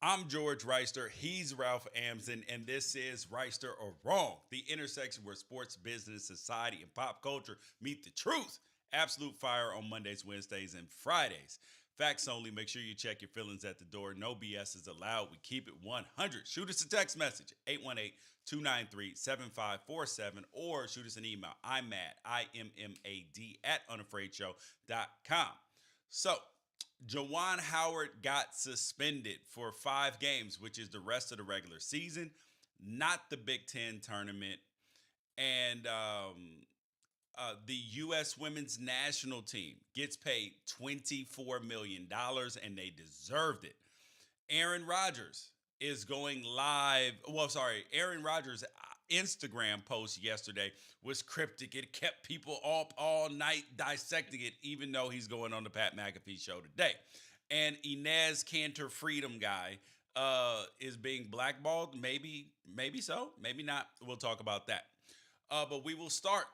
I'm George Wrighster. He's Ralph Amsden, and this is Wrighster or Wrong, the intersection where sports, business, society, and pop culture meet the truth. Absolute fire on Mondays, Wednesdays, and Fridays. Facts only. Make sure you check your feelings at the door. No BS is allowed. We keep it 100. Shoot us a text message, 818-293-7547, or shoot us an email. I'm mad, IMMAD, at unafraidshow.com. So, Juwan Howard got suspended for 5 games, which is the rest of the regular season, not the Big Ten tournament. And the U.S. women's national team gets paid $24 million, and they deserved it. Aaron Rodgers is going live. Well, sorry, Aaron Rodgers' Instagram post yesterday was cryptic. It kept people up all night dissecting it, even though he's going on the Pat McAfee show today. And Enes Kanter Freedom guy is being blackballed. Maybe so, maybe not. We'll talk about that. But we will start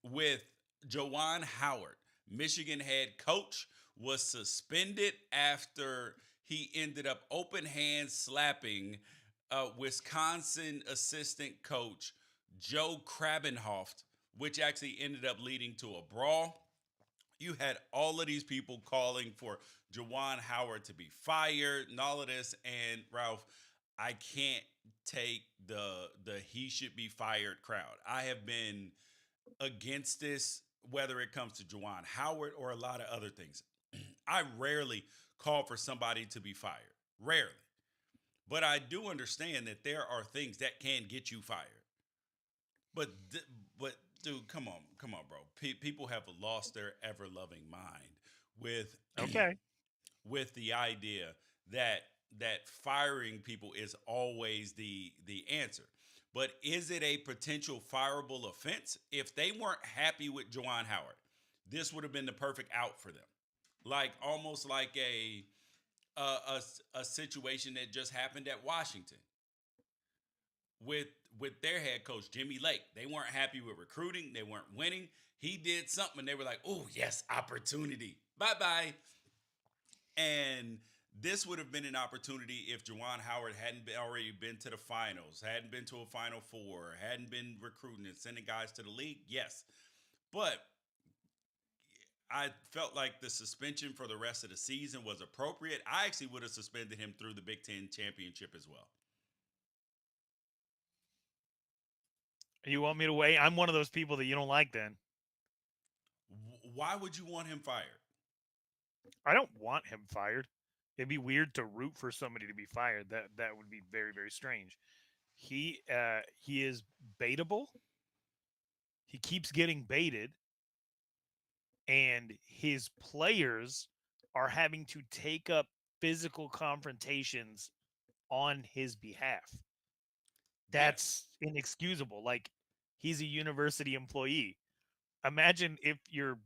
with Juwan Howard, Michigan head coach, was suspended after he ended up open hand slapping Wisconsin assistant coach Joe Krabenhoft, which actually ended up leading to a brawl. You had all of these people calling for Juwan Howard to be fired and all of this. And Ralph, I can't take the he should be fired crowd. I have been against this, whether it comes to Juwan Howard or a lot of other things. I rarely call for somebody to be fired. Rarely. But I do understand that there are things that can get you fired. But but dude, come on, bro. People have lost their ever loving mind with Okay. with the idea that firing people is always the answer. But is it a potential fireable offense? If they weren't happy with Juwan Howard, this would have been the perfect out for them. Like almost like a situation that just happened at Washington with their head coach Jimmy Lake. They weren't happy with recruiting. They weren't winning. He did something, and they were like, "Oh yes, opportunity. Bye bye." And this would have been an opportunity if Juwan Howard hadn't already been to the finals, hadn't been to a Final Four, hadn't been recruiting and sending guys to the league. Yes, but I felt like the suspension for the rest of the season was appropriate. I actually would have suspended him through the Big Ten championship as well. You want me to wait? I'm one of those people that you don't like then. Why would you want him fired? I don't want him fired. It'd be weird to root for somebody to be fired. That would be very, very strange. He is baitable. He keeps getting baited, and his players are having to take up physical confrontations on his behalf. Yes. That's inexcusable. Like, he's a university employee. Imagine if your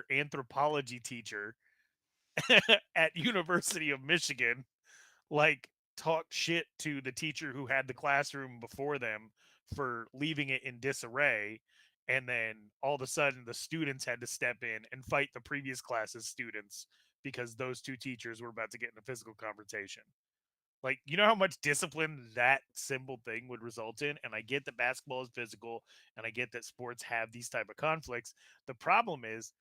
anthropology teacher at University of Michigan like talked shit to the teacher who had the classroom before them for leaving it in disarray, and then all of a sudden the students had to step in and fight the previous class's students because those two teachers were about to get in a physical confrontation. Like, you know how much discipline that simple thing would result in? And I get that basketball is physical, and I get that sports have these type of conflicts. The problem is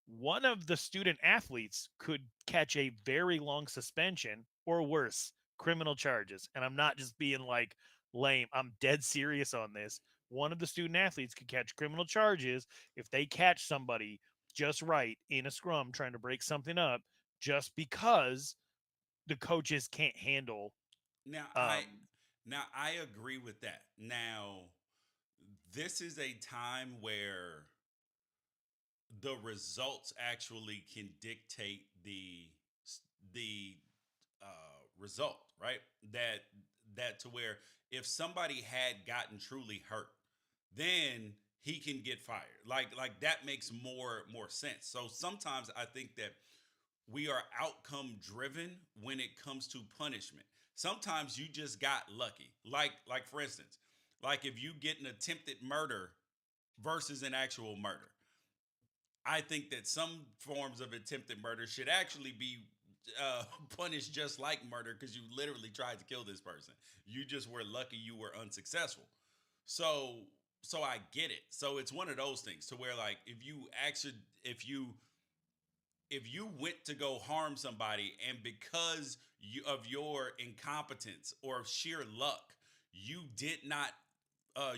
one of the student athletes could catch a very long suspension or worse, criminal charges. And I'm not just being like lame. I'm dead serious on this. One of the student athletes could catch criminal charges if they catch somebody just right in a scrum trying to break something up just because the coaches can't handle Now I um I agree with that. Now this is a time where the results actually can dictate the result, right? That to where if somebody had gotten truly hurt, then he can get fired. Like that makes more sense. So sometimes I think that we are outcome driven when it comes to punishment. Sometimes you just got lucky. Like for instance, like if you get an attempted murder versus an actual murder. I think that some forms of attempted murder should actually be punished just like murder because you literally tried to kill this person. You just were lucky you were unsuccessful. So so I get it. So it's one of those things to where like if you if you went to go harm somebody and because of your incompetence or sheer luck you did not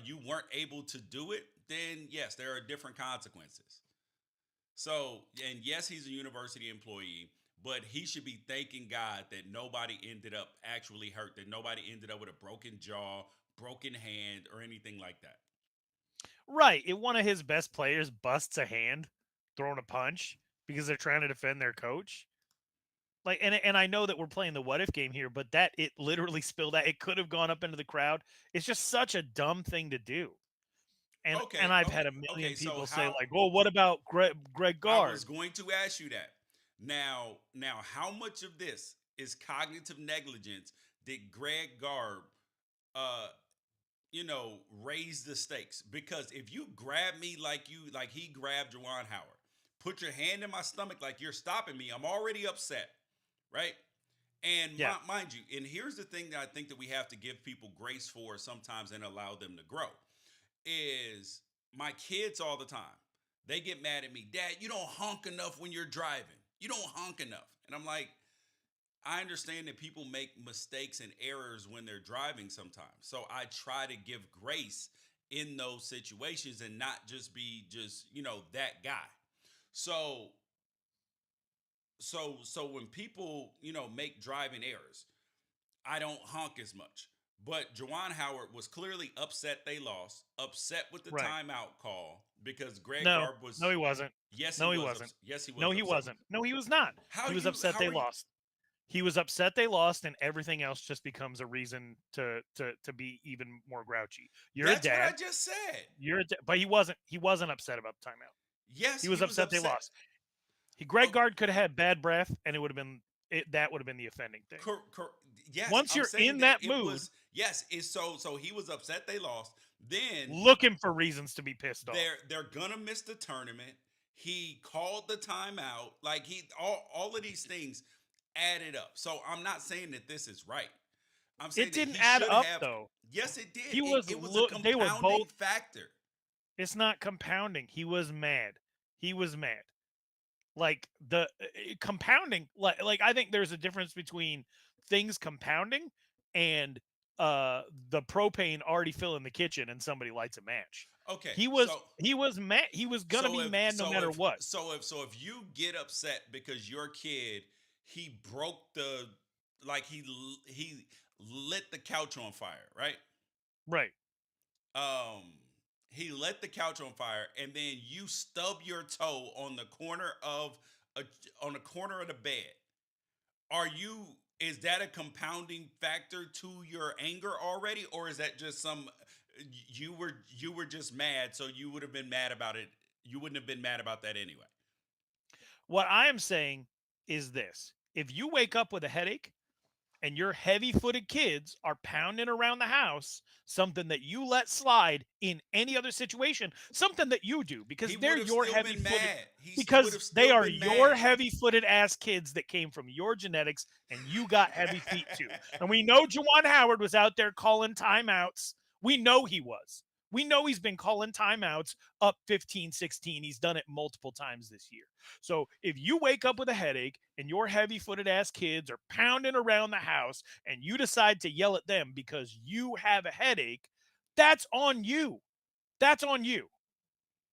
you weren't able to do it, then yes, there are different consequences. So, and yes, he's a university employee, but he should be thanking God that nobody ended up actually hurt, that nobody ended up with a broken jaw, broken hand, or anything like that. Right. If one of his best players busts a hand throwing a punch because they're trying to defend their coach. Like, and I know that we're playing the what if game here, but that it literally spilled out. It could have gone up into the crowd. It's just such a dumb thing to do. And I've had a Okay. million So people say how like, "Well, what about Greg I Gard?" was going to ask you that. Now, how much of this is cognitive negligence? Did Greg Garb, uh, raise the stakes? Because if you grab me like he grabbed Juwan Howard, put your hand in my stomach like you're stopping me, I'm already upset, right? And Yeah. mind you, and here's the thing that I think that we have to give people grace for sometimes and allow them to grow is my kids all the time. They get mad at me, Dad, you don't honk enough when you're driving. You don't honk enough. And I'm like, I understand that people make mistakes and errors when they're driving sometimes. So I try to give grace in those situations and not just be that guy. So so when people, make driving errors, I don't honk as much. But Juwan Howard was clearly upset they lost, upset with the Right. timeout call because Greg No. Garb No, was. he wasn't. Yes, he No, he was. wasn't. Yes, he No, was he upset. wasn't. No, he was not. How He do was you? upset How they are you? lost. He was upset they lost, and everything else just becomes a reason to be even more grouchy. You're a That's what I dad. just said. But he wasn't. He wasn't upset about the timeout. Yes, He was he was upset they upset. lost. Greg Oh, Gard could have had bad breath, and it would have been that would have been the offending thing. yes, Once I'm you're saying in that that it mood, was. Yes, it's so he was upset they lost. Then looking for reasons to be pissed off. they're gonna miss the tournament. He called the timeout. Like all of these things added up. So I'm not saying that this is right. I'm saying It that didn't he add should up have. though. Yes, it did. He was It was a they were compounding both. factor. It's not compounding. He was mad. He was mad. Like the compounding. Like I think there's a difference between things compounding and the propane already filling the kitchen and somebody lights a match. Okay, He was mad. He was gonna be mad no matter what. if you get upset because your kid he broke the like he lit the couch on fire, right? Right. Um, he lit the couch on fire, and then you stub your toe a, on the corner of the bed. Are you? Is that a compounding factor to your anger already, or is that just some? You were just mad, so you would have been mad about it. You wouldn't have been mad about that anyway. What I am saying is this: if you wake up with a headache and your heavy-footed kids are pounding around the house, something that you let slide in any other situation, something that you do because He they're would have your still been heavy-footed mad. He would because have they still are been your mad. heavy-footed ass kids that came from your genetics and you got heavy feet too. And we know Juwan Howard was out there calling timeouts. We know he was. We know he's been calling timeouts up 15-16. He's done it multiple times this year. So if you wake up with a headache and your heavy-footed ass kids are pounding around the house and you decide to yell at them because you have a headache, that's on you. That's on you.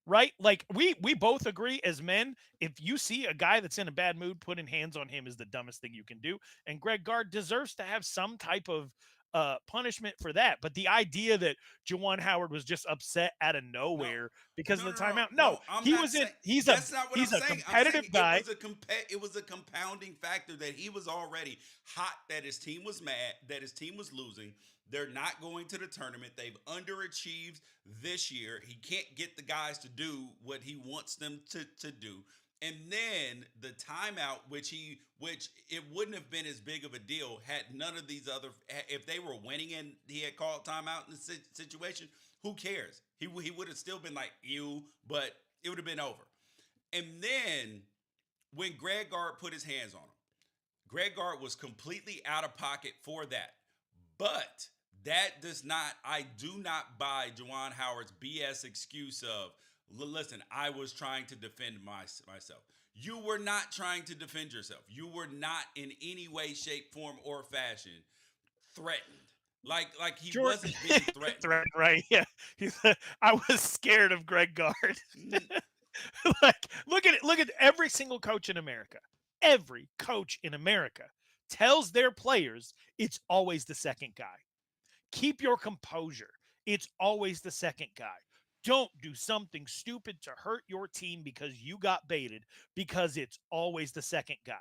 Right? Like we both agree as men, if you see a guy that's in a bad mood, putting hands on him is the dumbest thing you can do. And Greg Gard deserves to have some type of punishment for that. But the idea that Juwan Howard was just upset out of No, nowhere because no, of no, the no, timeout. no. No, I'm he not was in saying he's a that's not what I'm he's a saying. I'm saying competitive guy. it was a compounding factor that he was already hot that his team was mad that his team was losing. They're not going to the tournament. They've underachieved this year. He can't get the guys to do what he wants them to do. And then the timeout, which it wouldn't have been as big of a deal had none of these other, if they were winning and he had called timeout in the situation, who cares? He would have still been like, ew, but it would have been over. And then when Greg Gard put his hands on him, Greg Gard was completely out of pocket for that. But that does not, I do not buy Juwan Howard's BS excuse of, listen, I was trying to defend myself. You were not trying to defend yourself. You were not in any way, shape, form, or fashion threatened. Like he Jordan, wasn't being threatened. right? Yeah, I was scared of Greg Gard. Like, look at it. Look at every single coach in America. Every coach in America tells their players it's always the second guy. Keep your composure. It's always the second guy. Don't do something stupid to hurt your team because you got baited, because it's always the second guy.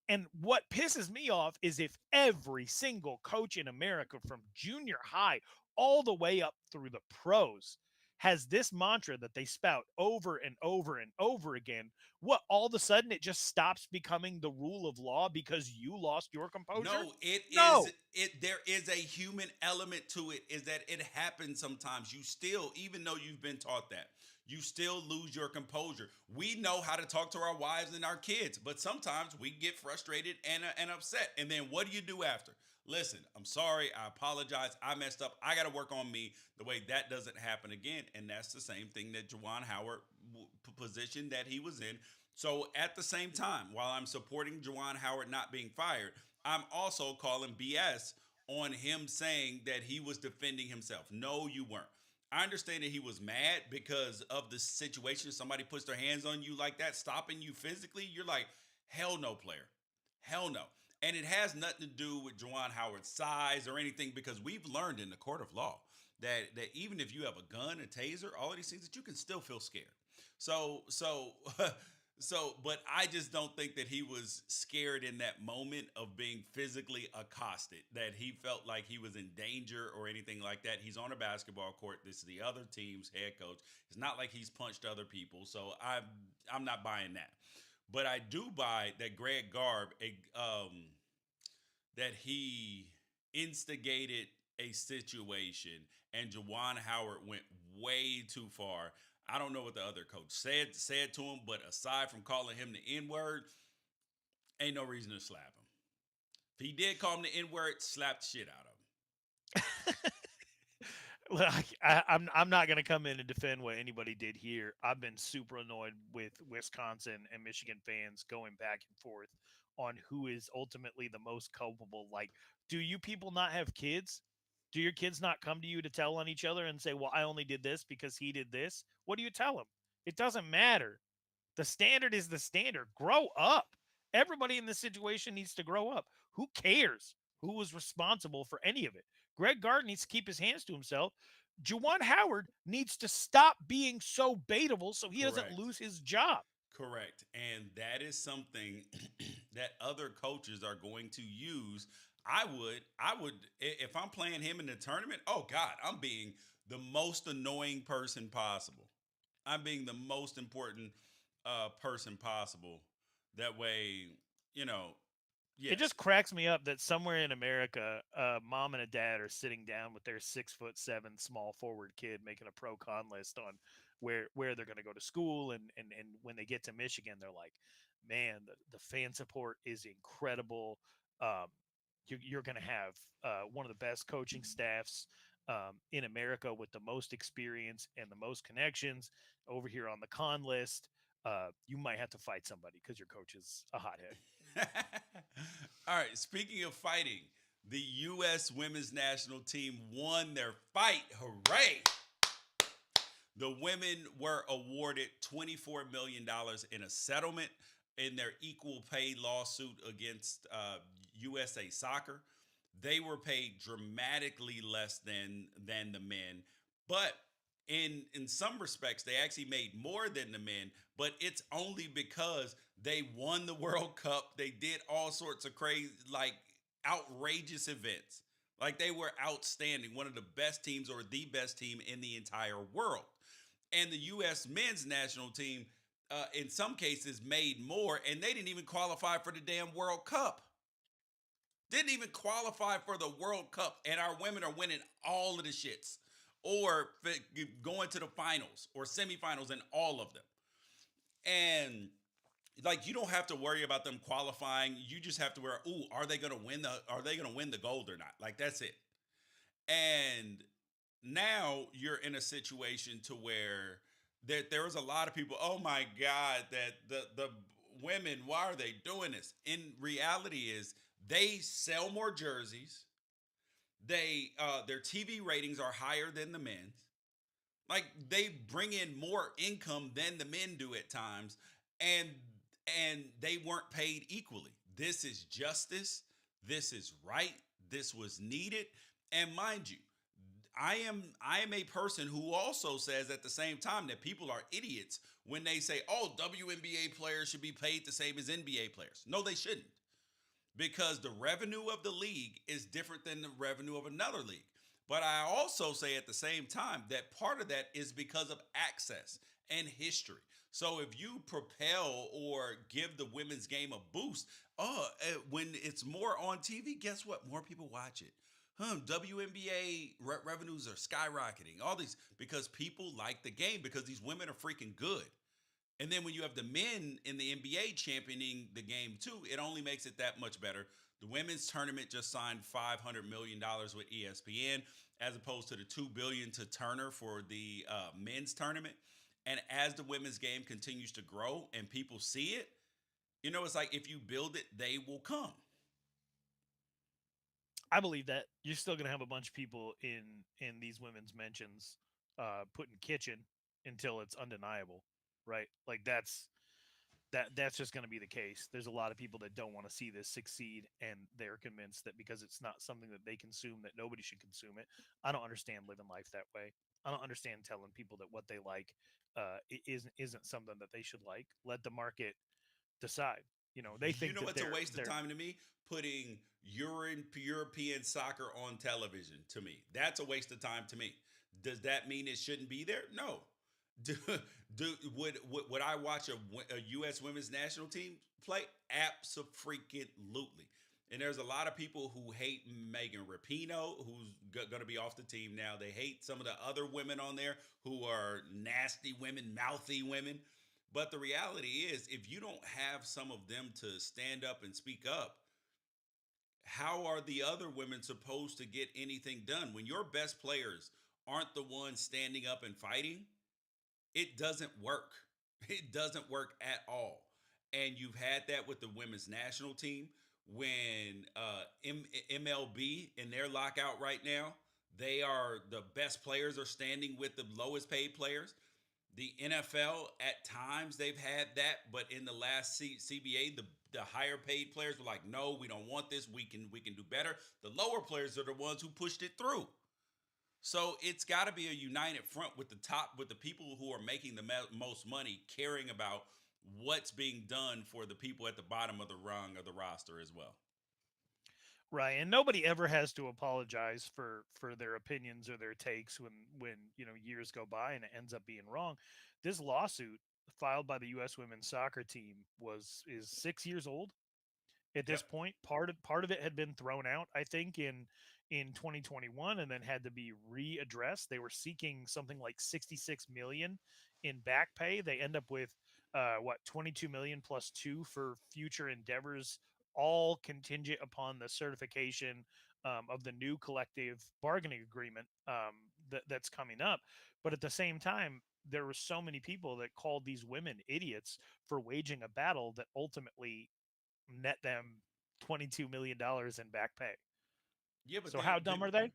And what pisses me off is if every single coach in America from junior high all the way up through the pros has this mantra that they spout over and over and over again, what, all of a sudden it just stops becoming the rule of law because you lost your composure? No, it No. is it there is a human element to it, is that it happens sometimes. You still, even though you've been taught that, you still lose your composure. We know how to talk to our wives and our kids, but sometimes we get frustrated and upset. And then what do you do after? Listen, I'm sorry. I apologize. I messed up. I got to work on me the way that doesn't happen again. And that's the same thing that Juwan Howard position that he was in. So at the same time, while I'm supporting Juwan Howard not being fired, I'm also calling BS on him saying that he was defending himself. No, you weren't. I understand that he was mad because of the situation. Somebody puts their hands on you like that, stopping you physically. You're like, hell no, player. Hell no. And it has nothing to do with Juwan Howard's size or anything, because we've learned in the court of law that even if you have a gun, a taser, all of these things, that you can still feel scared. So but I just don't think that he was scared in that moment of being physically accosted, that he felt like he was in danger or anything like that. He's on a basketball court. This is the other team's head coach. It's not like he's punched other people. So I'm not buying that. But I do buy that Greg Garb, that he instigated a situation, and Juwan Howard went way too far. I don't know what the other coach said to him, but aside from calling him the N word, ain't no reason to slap him. If he did call him the N word, slap the shit out of him. Look, I'm not going to come in and defend what anybody did here. I've been super annoyed with Wisconsin and Michigan fans going back and forth on who is ultimately the most culpable. Like, do you people not have kids? Do your kids not come to you to tell on each other and say, well, I only did this because he did this? What do you tell them? It doesn't matter. The standard is the standard. Grow up. Everybody in this situation needs to grow up. Who cares who was responsible for any of it? Greg Gard needs to keep his hands to himself. Juwan Howard needs to stop being so baitable so he doesn't Correct. lose his job. Correct. And that is something that other coaches are going to use. I would, if I'm playing him in the tournament, oh God, I'm being the most annoying person possible. I'm being the most important person possible. That way, you know, It yes, just cracks me up that somewhere in America, a mom and a dad are sitting down with their 6'7" small forward kid making a pro con list on where they're going to go to school, and when they get to Michigan, they're like, man, the fan support is incredible. Um, you're going to have one of the best coaching staffs in America with the most experience and the most connections over here on the con list. You might have to fight somebody because your coach is a hothead. All right. Speaking of fighting, the U.S. women's national team won their fight. Hooray! The women were awarded $24 million in a settlement in their equal pay lawsuit against USA Soccer. They were paid dramatically less than the men, but in some respects they actually made more than the men. But it's only because they won the World Cup. They did all sorts of crazy, like outrageous events. Like they were outstanding, one of the best teams or the best team in the entire world. And the U.S. men's national team, in some cases, made more, and they didn't even qualify for the damn World Cup. Didn't even qualify for the World Cup, and our women are winning all of the shits, or going to the finals or semifinals in all of them. And like you don't have to worry about them qualifying. You just have to worry, ooh, are they gonna win the gold or not? Like that's it. And now you're in a situation to where there was a lot of people, oh my God, that the women, why are they doing this? In reality is they sell more jerseys. They their TV ratings are higher than the men's. Like they bring in more income than the men do at times, and they weren't paid equally. This is justice. This is right. This was needed. And mind you, I am a person who also says at the same time that people are idiots when they say, "Oh, WNBA players should be paid the same as NBA players." No, they shouldn't, because the revenue of the league is different than the revenue of another league. But I also say at the same time that part of that is because of access and history. So if you propel or give the women's game a boost, when it's more on TV, guess what? More people watch it. WNBA revenues are skyrocketing. All these because people like the game because these women are freaking good. And then when you have the men in the NBA championing the game too, it only makes it that much better. The women's tournament just signed $500 million with ESPN, as opposed to the $2 billion to Turner for the men's tournament. And as the women's game continues to grow and people see it, it's like if you build it, they will come. I believe that you're still going to have a bunch of people in these women's mentions putting kitchen until it's undeniable, right? Like that's just going to be the case. There's a lot of people that don't want to see this succeed, and they're convinced that because it's not something that they consume, that nobody should consume it. I don't understand living life that way. I don't understand telling people that what they like isn't something that they should like. Let the market decide. They You think know that what's a waste of they're time to me? Putting European soccer on television to me. That's a waste of time to me. Does that mean it shouldn't be there? No. Do, would I watch a U.S. women's national team play? Absolutely. And there's a lot of people who hate Megan Rapinoe, who's going to be off the team now. They hate some of the other women on there who are nasty women, mouthy women. But the reality is, if you don't have some of them to stand up and speak up, how are the other women supposed to get anything done? When your best players aren't the ones standing up and fighting, it doesn't work. It doesn't work at all. And you've had that with the women's national team when MLB in their lockout right now, they are the best players are standing with the lowest paid players. The NFL at times they've had that, but in the last CBA, the higher paid players were like, "No, we don't want this. We can do better." The lower players are the ones who pushed it through. So it's got to be a united front with the people who are making the most money, caring about what's being done for the people at the bottom of the rung of the roster as well. right. And nobody ever has to apologize for their opinions or their takes when years go by and it ends up being wrong. This lawsuit filed by the U.S. women's soccer team is 6 years old at this Yep. point. Part of it had been thrown out, I think, in 2021, and then had to be readdressed. They were seeking something like 66 million in back pay. They end up with 22 million plus two for future endeavors, all contingent upon the certification of the new collective bargaining agreement that's coming up. But at the same time, there were so many people that called these women idiots for waging a battle that ultimately net them $22 million in back pay. Yeah, but So how dumb are they?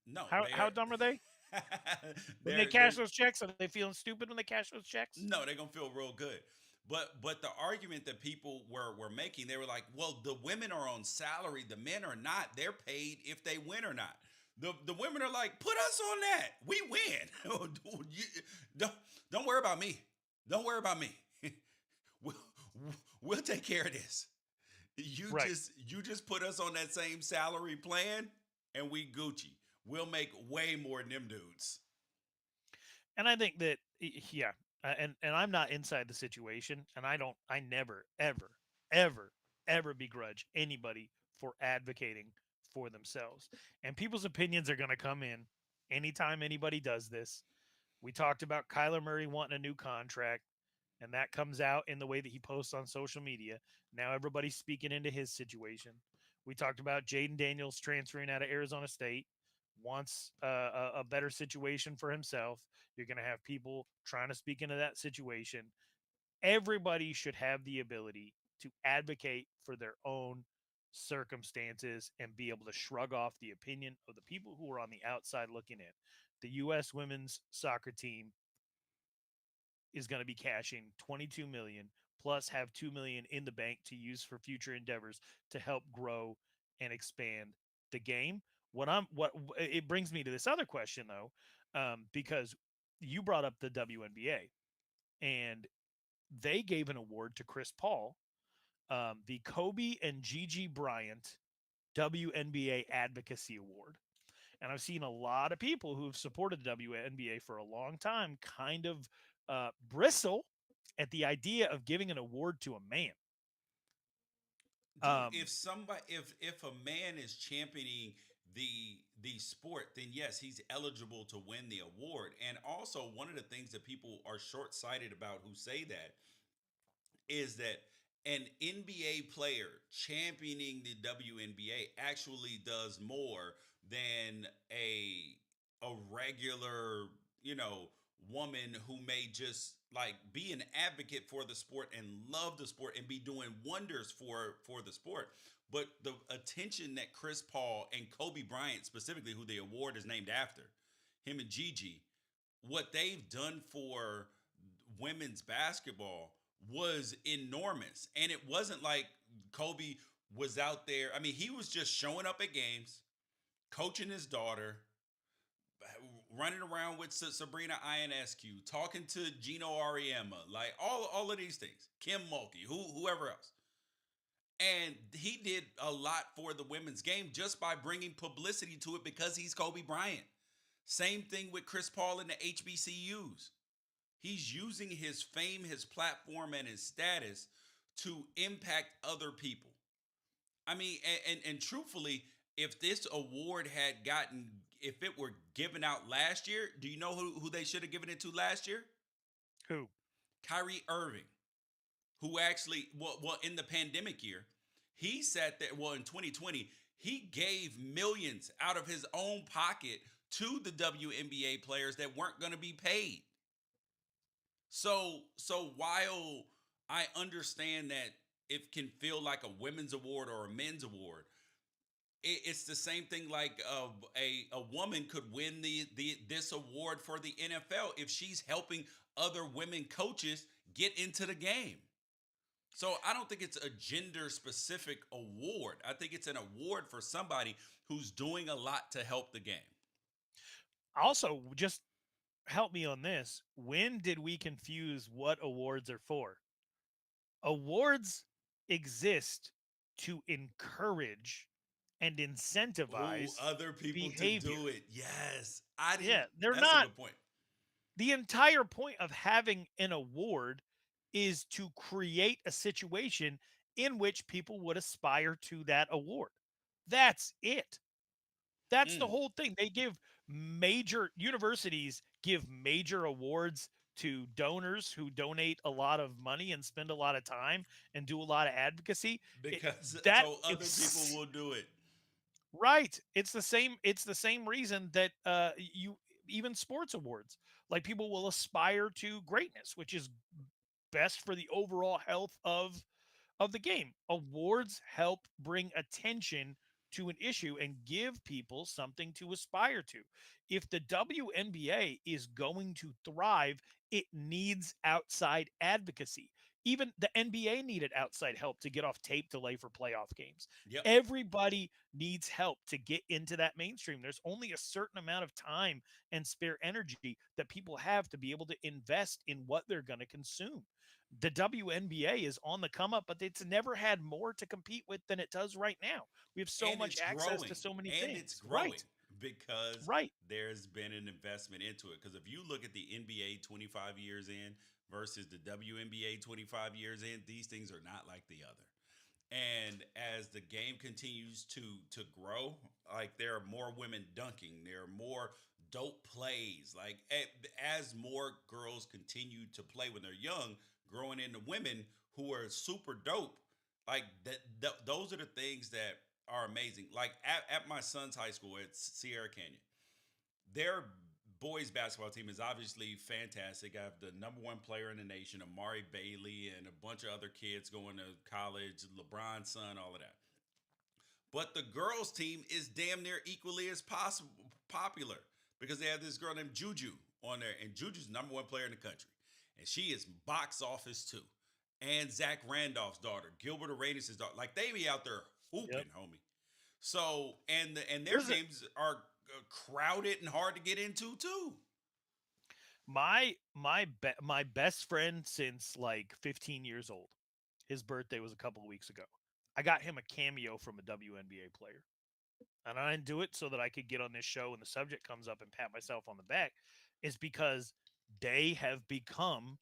no, How they how are dumb are they? When they they're cash those checks, are they feeling stupid when they cash those checks? no, they're gonna feel real good. But the argument that people were making, they were like, well, the women are on salary, the men are not. They're paid if they win or not. The women are like, put us on that. We win. don't don't worry about me. Don't worry about me. we'll, we'll take care of this. Right. You just put us on that same salary plan and we Gucci. We'll make way more than them dudes. And I think that yeah, and I'm not inside the situation, and I never ever begrudge anybody for advocating for themselves. And people's opinions are going to come in anytime anybody does this. We talked about Kyler Murray wanting a new contract. And that comes out in the way that he posts on social media. Now everybody's speaking into his situation. We talked about Jaden Daniels transferring out of Arizona State, wants a better situation for himself. You're going to have people trying to speak into that situation. Everybody should have the ability to advocate for their own circumstances and be able to shrug off the opinion of the people who are on the outside looking in. The U.S. women's soccer team is going to be cashing 22 million plus have 2 million in the bank to use for future endeavors to help grow and expand the game. What it brings me to this other question though, because you brought up the WNBA and they gave an award to Chris Paul, the Kobe and Gigi Bryant WNBA Advocacy Award. And I've seen a lot of people who've supported the WNBA for a long time kind of bristle at the idea of giving an award to a man. Dude, if a man is championing the sport, then yes, he's eligible to win the award. And also, one of the things that people are short sighted about who say that is that an NBA player championing the WNBA actually does more than a regular, woman who may just like be an advocate for the sport and love the sport and be doing wonders for the sport. But the attention that Chris Paul and Kobe Bryant specifically, who the award is named after, him and Gigi, what they've done for women's basketball was enormous. And it wasn't like Kobe was out there. I mean, he was just showing up at games, coaching his daughter, running around with Sabrina Ionescu, talking to Gino Ariema, like all of these things, Kim Mulkey, whoever else. And he did a lot for the women's game just by bringing publicity to it because he's Kobe Bryant. Same thing with Chris Paul and the HBCUs. He's using his fame, his platform, and his status to impact other people. I mean, and truthfully, if this award had gotten, if it were given out last year, do you know who they should have given it to last year? Who? Kyrie Irving, who actually, well, in the pandemic year, he sat there, well, in 2020, he gave millions out of his own pocket to the WNBA players that weren't going to be paid. So while I understand that it can feel like a women's award or a men's award, it's the same thing like a woman could win the this award for the NFL if she's helping other women coaches get into the game. So I don't think it's a gender specific award. I think it's an award for somebody who's doing a lot to help the game. Also, just help me on this. When did we confuse what awards are for? Awards exist to encourage and Oh, incentivize other people to behavior. do it. Yes. I didn't Yeah, they're That's a not. good point. The entire point of having an award is to create a situation in which people would aspire to that award. That's it. That's the Mm. whole thing. They give major universities give major awards to donors who donate a lot of money and spend a lot of time and do a lot of advocacy. It, Because that so other people it's will do it. right. It's the same reason that you even sports awards, like people will aspire to greatness, which is best for the overall health of the game. Awards help bring attention to an issue and give people something to aspire to. If the WNBA is going to thrive, it needs outside advocacy. Even the NBA needed outside help to get off tape delay for playoff games. Yep. Everybody needs help to get into that mainstream. There's only a certain amount of time and spare energy that people have to be able to invest in what they're going to consume. The WNBA is on the come up, but it's never had more to compete with than it does right now. We have so And much it's access growing. to so many And it's things. growing Right. because Right. there's been an investment into it. Because if you look at the NBA 25 years in versus the WNBA 25 years in, these things are not like the other. And as the game continues to grow, like there are more women dunking, there are more dope plays. Like as more girls continue to play when they're young, growing into women who are super dope. Like those are the things that are amazing. Like at my son's high school at Sierra Canyon, their boys basketball team is obviously fantastic. I have the number one player in the nation, Amari Bailey, and a bunch of other kids going to college, LeBron's son, all of that. But the girls' team is damn near equally as possible popular because they have this girl named Juju on there, and Juju's the number one player in the country, and she is box office too. And Zach Randolph's daughter, Gilbert Arenas' daughter, like they be out there Yep. hooping, homie. So and their Here's a, games are crowded and hard to get into too. my best friend since like 15 years old. His birthday was a couple of weeks ago. I got him a cameo from a WNBA player. And I didn't do it so that I could get on this show and the subject comes up and pat myself on the back. Is because they have become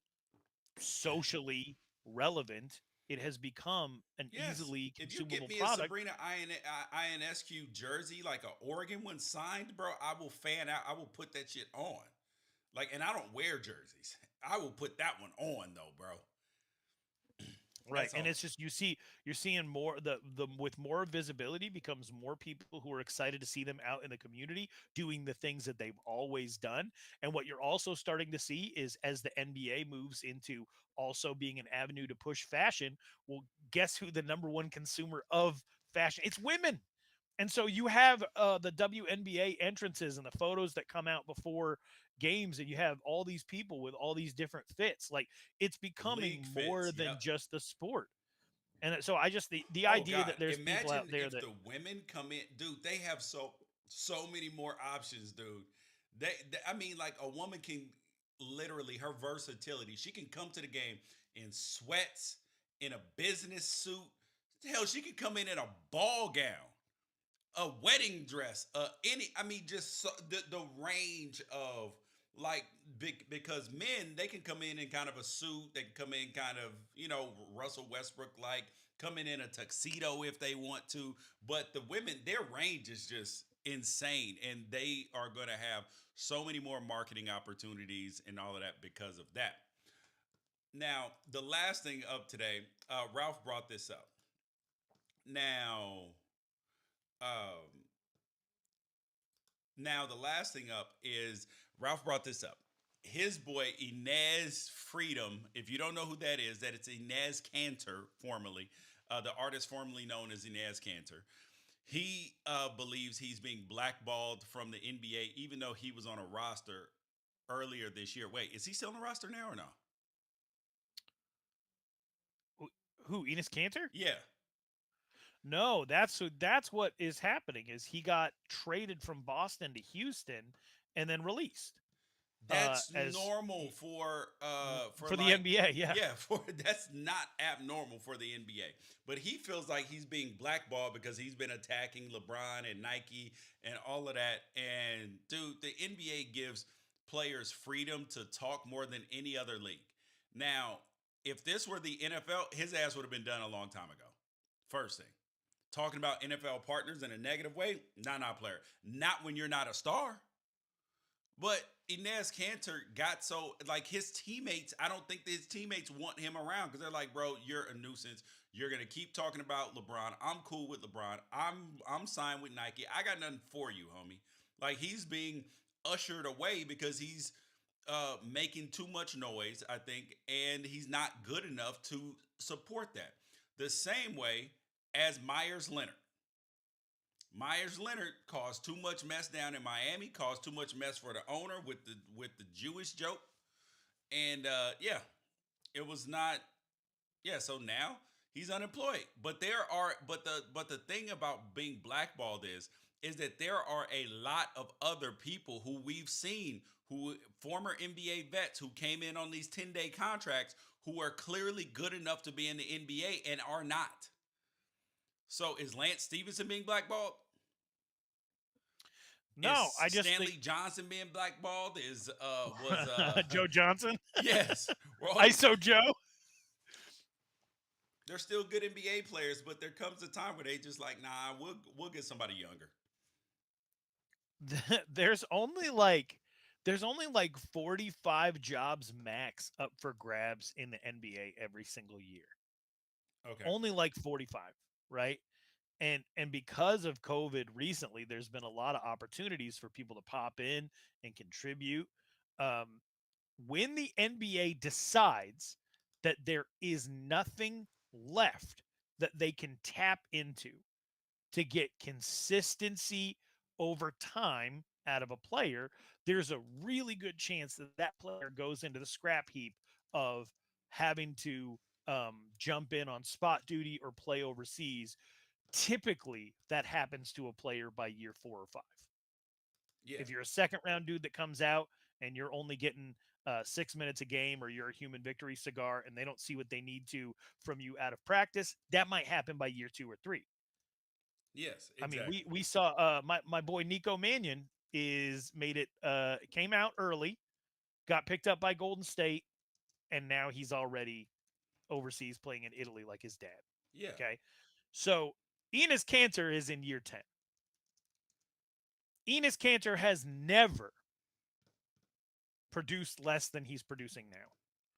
socially relevant. It has become an Yes. easily If you get consumable me a product. Sabrina INSQ jersey, like a Oregon one signed, bro, I will fan out. I will put that shit on. Like, and I don't wear jerseys. I will put that one on though, bro. Right. That's And all. it's just you're seeing more the with more visibility becomes more people who are excited to see them out in the community doing the things that they've always done. And what you're also starting to see is as the NBA moves into also being an avenue to push fashion, well, guess who the number one consumer of fashion? It's women. And so you have the WNBA entrances and the photos that come out before games, and you have all these people with all these different fits. Like it's League becoming more fits. than Yep. just the sport. And so I just the Oh idea God. that there's people out Imagine there if that the women come in, dude. They have so many more options, dude. I mean, like a woman can literally her versatility. She can come to the game in sweats, in a business suit. Hell, she could come in a ball gown, a wedding dress, any. I mean, just the range of like big because men they can come in kind of a suit. They can come in kind of Russell Westbrook like come in a tuxedo if they want to. But the women, their range is just insane, and they are going to have so many more marketing opportunities and all of that because of that. Now, the last thing up today, Ralph brought this up. Now, um, Now, the last thing up is Ralph brought this up. His boy Enes Freedom. If you don't know who that is, that it's Enes Kanter, formerly the artist formerly known as Enes Kanter. He believes he's being blackballed from the NBA, even though he was on a roster earlier this year. Wait, is he still on the roster now or no? who Enos Cantor? Yeah, No, that's what is happening is he got traded from Boston to Houston and then released that's as normal for for the like NBA. Yeah. yeah for that's not abnormal for the NBA. But he feels like he's being blackballed because he's been attacking LeBron and Nike and all of that. And dude, the NBA gives players freedom to talk more than any other league. Now, if this were the NFL, his ass would have been done a long time ago. First thing, talking about NFL partners in a negative way, not player. Not when you're not a star. But Inez Cantor got so like his teammates. I don't think his teammates want him around because they're like, bro, you're a nuisance. You're gonna keep talking about LeBron. I'm cool with LeBron. I'm signed with Nike. I got nothing for you, homie. Like he's being ushered away because he's making too much noise, I think, and he's not good enough to support that. The same way as Myers Leonard. Myers Leonard caused too much mess down in Miami, caused too much mess for the owner with the Jewish joke. And yeah, it was not yeah, so now he's unemployed. But the thing about being blackballed is that there are a lot of other people who we've seen who former NBA vets who came in on these 10-day contracts who are clearly good enough to be in the NBA and are not. So is Lance Stevenson being blackballed? No, Is I just think Stanley Johnson being blackballed? Is was Joe Johnson, yes. We're all these ISO Joe. they're still good NBA players, but there comes a time where they just like, nah, we'll get somebody younger. There's only like There's only like 45 jobs max up for grabs in the NBA every single year. Okay. Only like 45, right? And because of COVID recently, there's been a lot of opportunities for people to pop in and contribute. Um, when the NBA decides that there is nothing left that they can tap into to get consistency over time out of a player, there's a really good chance that that player goes into the scrap heap of having to jump in on spot duty or play overseas. Typically, that happens to a player by year 4 or 5. Yeah. If you're a second round dude that comes out and you're only getting 6 minutes a game, or you're a human victory cigar and they don't see what they need to from you out of practice, that might happen by year 2 or 3. Yes, I mean, we exactly. we saw my boy Nico Mannion is made it came out early, got picked up by Golden State, and now he's already overseas playing in Italy like his dad. Yeah. Okay. So Enes Kanter is in year 10. Enes Kanter has never produced less than he's producing now.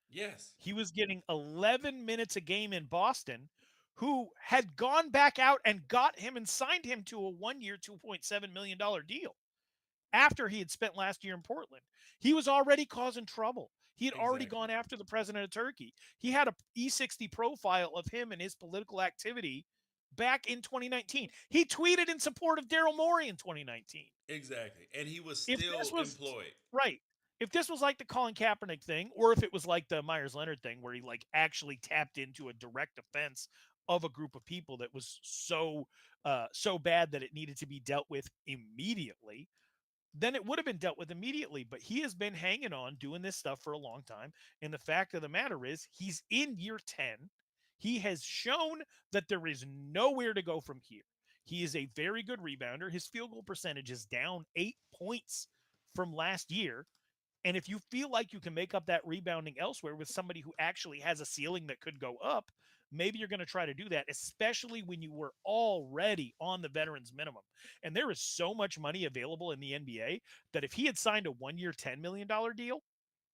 Yes. He was getting 11 minutes a game in Boston, who had gone back out and got him and signed him to a 1-year, $2.7 million deal after he had spent last year in Portland. He was already causing trouble. He had already Exactly. gone after the president of Turkey. He had a E60 profile of him and his political activity back in 2019. He tweeted in support of Daryl Morey in 2019. Exactly. And he was If still this was employed. right, if this was like the Colin Kaepernick thing, or if it was like the Myers Leonard thing, where he like actually tapped into a direct offense of a group of people that was so bad that it needed to be dealt with immediately, then it would have been dealt with immediately. But he has been hanging on doing this stuff for a long time. And the fact of the matter is, he's in year 10. He has shown that there is nowhere to go from here. He is a very good rebounder. His field goal percentage is down 8 points from last year. And if you feel like you can make up that rebounding elsewhere with somebody who actually has a ceiling that could go up, maybe you're going to try to do that, especially when you were already on the veterans minimum. And there is so much money available in the NBA that if he had signed a 1-year, $10 million deal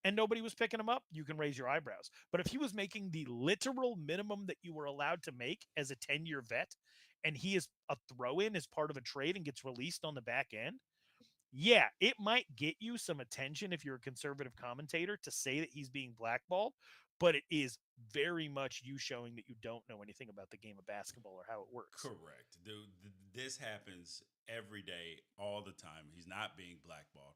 and nobody was picking him up, you can raise your eyebrows. But if he was making the literal minimum that you were allowed to make as a 10-year vet, and he is a throw in as part of a trade and gets released on the back end, yeah, it might get you some attention if you're a conservative commentator to say that he's being blackballed, but it is very much you showing that you don't know anything about the game of basketball or how it works. Correct. Dude, this happens every day, all the time. He's not being blackballed.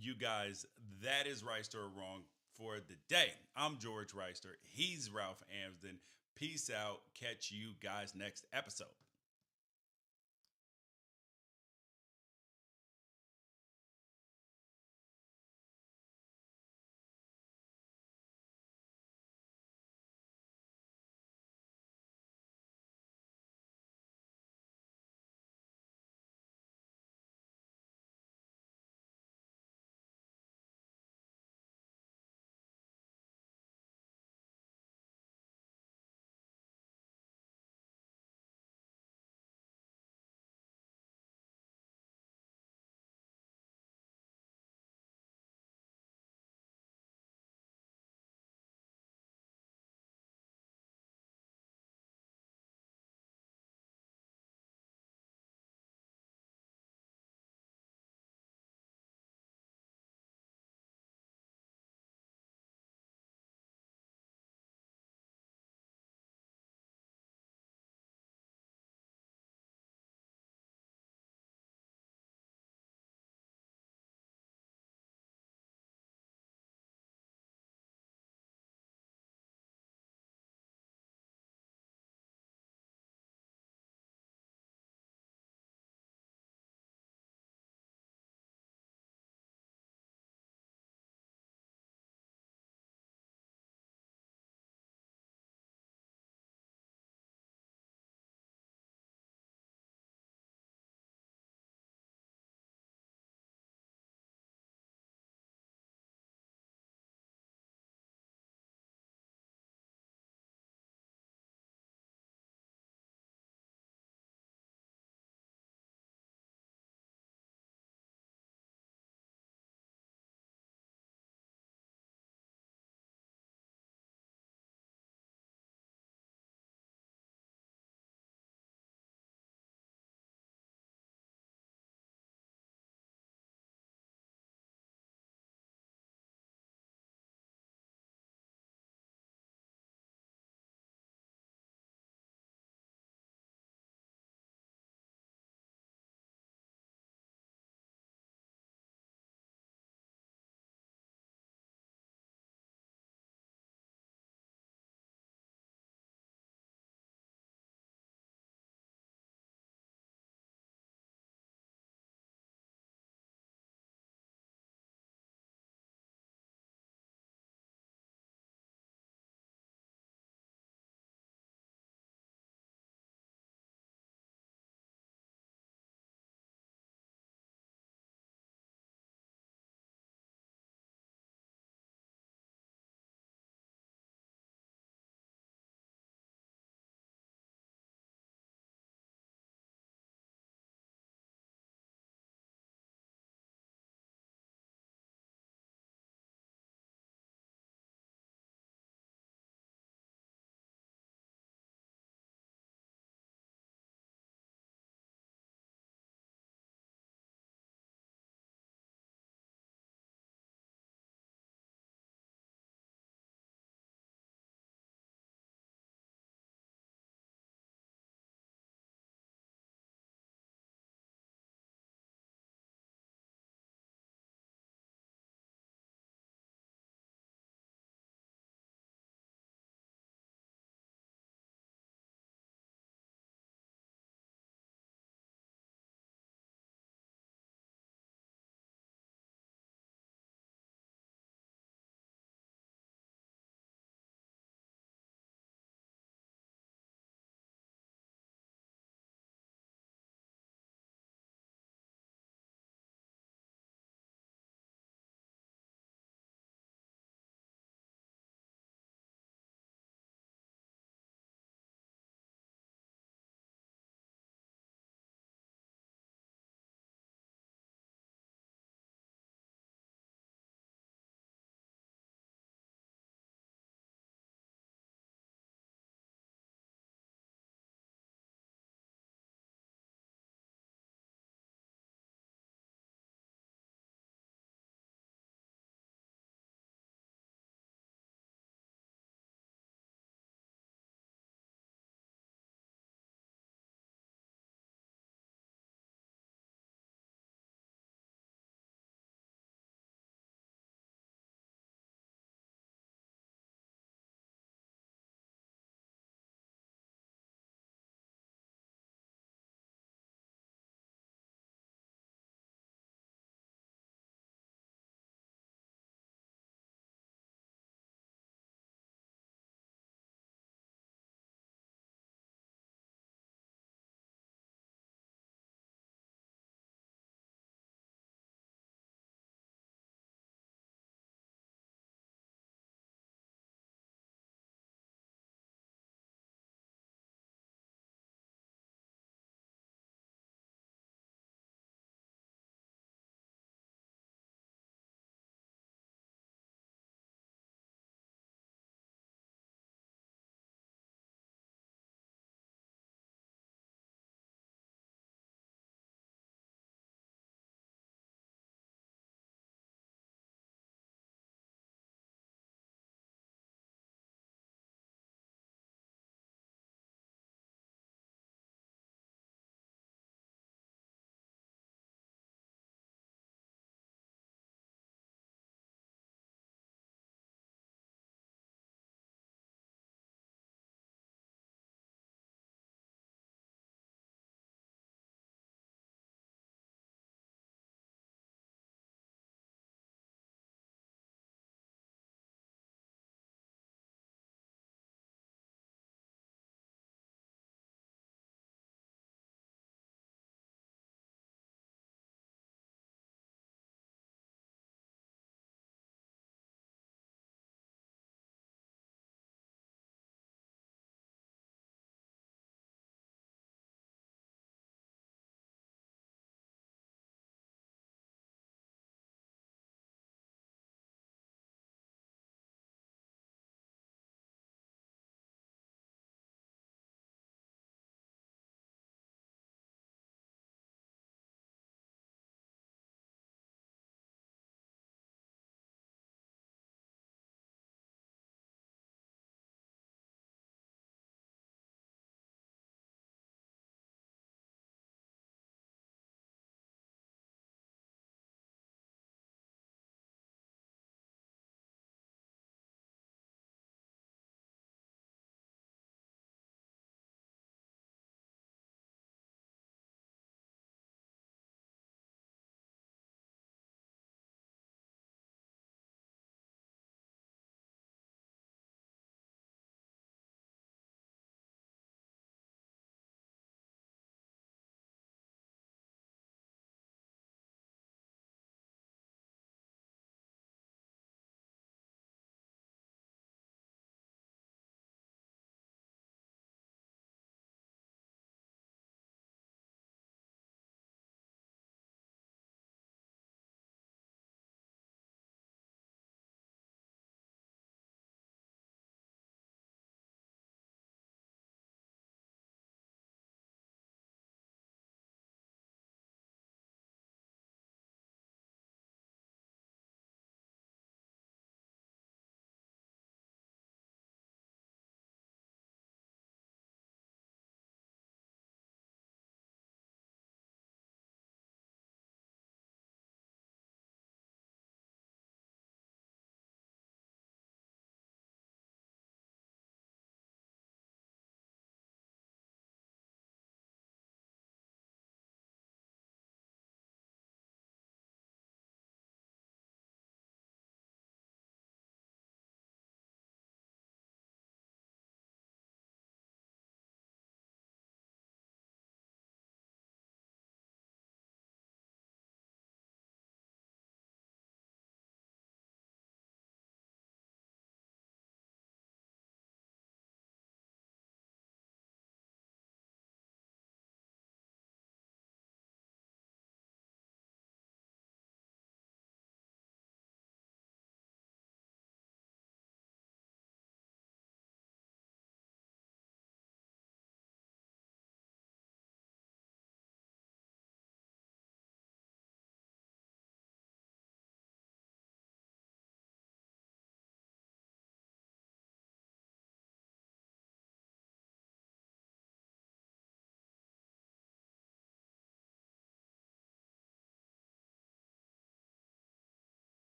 You guys, that is Wrighster or Wrong for the day. I'm George Wrighster. He's Ralph Amsden. Peace out. Catch you guys next episode.